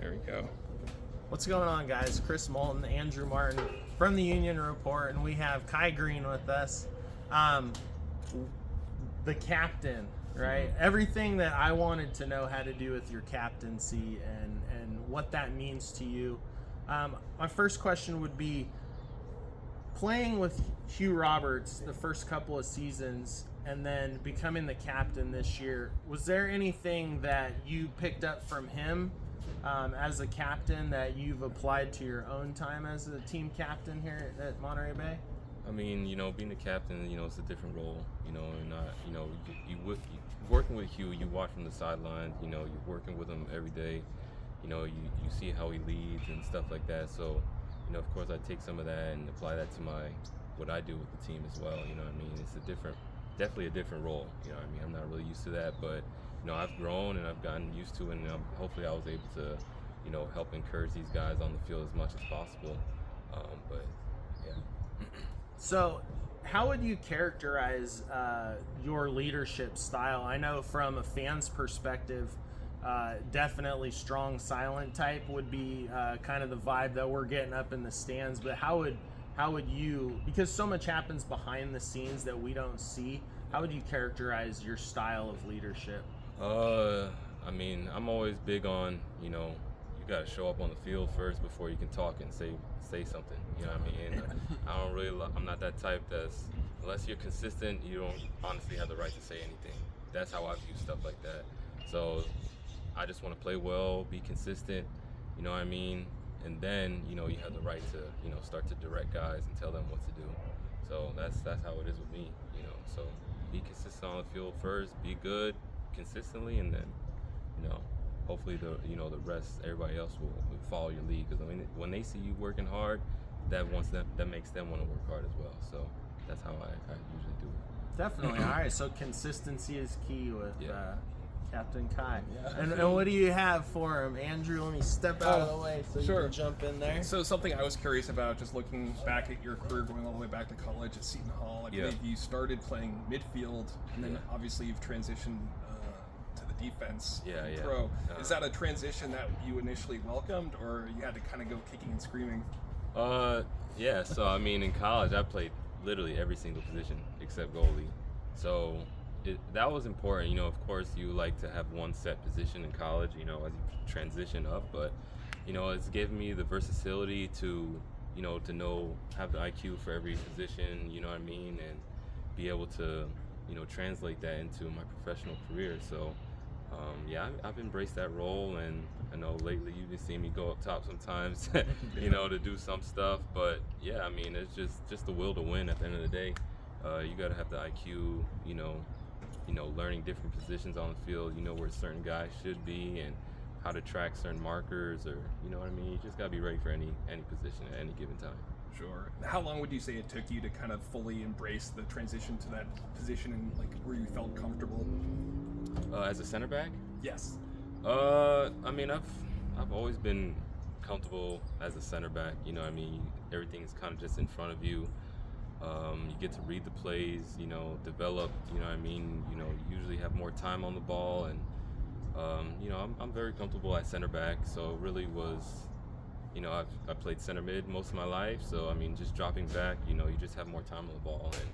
There we go. What's going on, guys? Chris Moulton, Andrew Martin from the Union Report, and we have Kai Greene with us, the captain, right? Mm-hmm. Everything that I wanted to know had to do with your captaincy and what that means to you. My first question would be, playing with Hugh Roberts the first couple of seasons and then becoming the captain this year, was there anything that you picked up from him as a captain that you've applied to your own time as a team captain here at Monterey Bay? I mean, being the captain, it's a different role, and working with Hugh, you watch from the sidelines, you're working with him every day, you see how he leads and stuff like that. So, of course I take some of that and apply that to what I do with the team as well, It's definitely a different role, I'm not really used to that, but, I've grown and I've gotten used to it, and hopefully I was able to, help encourage these guys on the field as much as possible, but yeah. So, how would you characterize your leadership style? I know from a fan's perspective, definitely strong, silent type would be kind of the vibe that we're getting up in the stands. But how would you, because so much happens behind the scenes that we don't see, how would you characterize your style of leadership? I mean, I'm always big on, you got to show up on the field first before you can talk and say something. I'm not that type that's, unless you're consistent, you don't honestly have the right to say anything. That's how I view stuff like that. So I just want to play well, be consistent, and then, you have the right to, start to direct guys and tell them what to do. So that's how it is with me, So be consistent on the field first, be good consistently, and then, hopefully the rest, everybody else will follow your lead. Because when they see you working hard, that makes them want to work hard as well. So that's how I usually do it. Definitely. All right. So consistency is key with Captain Kai. Yeah. And what do you have for him, Andrew? Let me step out of the way so you can jump in there. So something I was curious about, just looking back at your career, going all the way back to college at Seton Hall. I believe you started playing midfield, and then obviously you've transitioned to the defense. Pro. Is that a transition that you initially welcomed, or you had to kind of go kicking and screaming? Yeah. So in college I played literally every single position except goalie. So that was important. Of course you like to have one set position in college, as you transition up, but it's given me the versatility to have the IQ for every position, and be able to translate that into my professional career. So I've embraced that role, and I know lately you've been seeing me go up top sometimes to do some stuff, but it's just the will to win at the end of the day. You got to have the IQ, learning different positions on the field, where certain guys should be and how to track certain markers, or you just got to be ready for any position at any given time. Sure. How long would you say it took you to kind of fully embrace the transition to that position, and where you felt comfortable? As a center back? Yes. I've always been comfortable as a center back. Everything is kind of just in front of you. You get to read the plays, develop. Usually have more time on the ball, and I'm very comfortable at center back. So it really was. I played center mid most of my life, so just dropping back, you just have more time on the ball and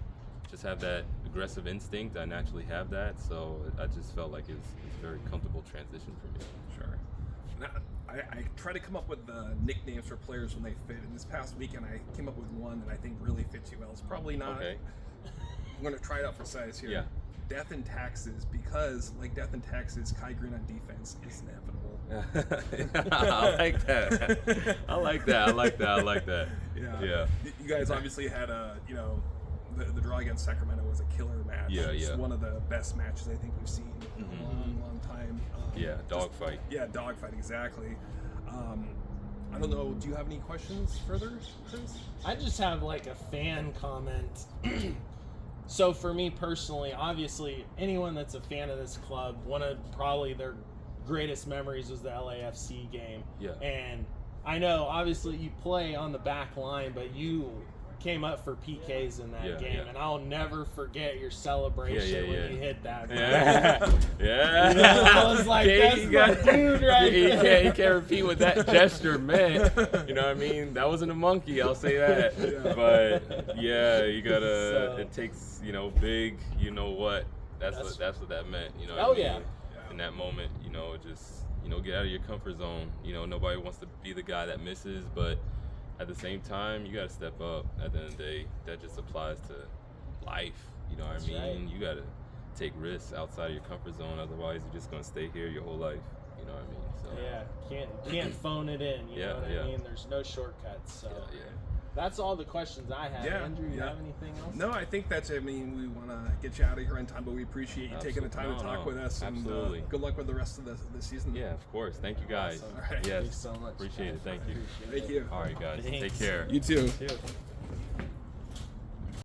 just have that aggressive instinct. I naturally have that, so I just felt like it's a very comfortable transition for me. Sure. Now, I try to come up with nicknames for players when they fit, and this past weekend I came up with one that I think really fits you well. It's probably not. Okay. I'm going to try it out for size here. Yeah. Death and taxes, because like Death and taxes, Kai Greene on defense is inevitable. I like that. Yeah. You guys obviously had the draw against Sacramento was a killer match. It's one of the best matches I think we've seen in a long time. Dogfight. Dogfight, exactly. I don't know, do you have any questions further, Chris? I just have a fan comment. So for me personally, obviously, anyone that's a fan of this club, one of probably their greatest memories was the LAFC game. Yeah. And I know, obviously, you play on the back line, but you came up for PKs in that game, yeah. and I'll never forget your celebration when you hit that. Yeah. You know, I was like, that's my dude right there. He can't repeat what that gesture meant. You know what I mean? That wasn't a monkey, I'll say that. But yeah, you gotta. It takes, you know, big. You know what? That's what that meant. You know. What I mean? In that moment, you know, just, you know, get out of your comfort zone. You know, nobody wants to be the guy that misses, but at the same time, you got to step up. At the end of the day, that just applies to life. You know what I mean? Right. You got to take risks outside of your comfort zone. Otherwise, you're just going to stay here your whole life. You know what I mean? So. Yeah, can't phone it in. You know what I mean? There's no shortcuts. So. Yeah. That's all the questions I have. Andrew, you have anything else? No, I think that's it. I mean, we want to get you out of here in time, but we appreciate you taking the time to talk with us. Absolutely. And good luck with the rest of the season. Yeah, of course. Thank you, guys. Awesome. All right. Yes. Thanks so much. Appreciate it. Thank you. Thank you. All right, guys. Thanks. Take care. You too. You too.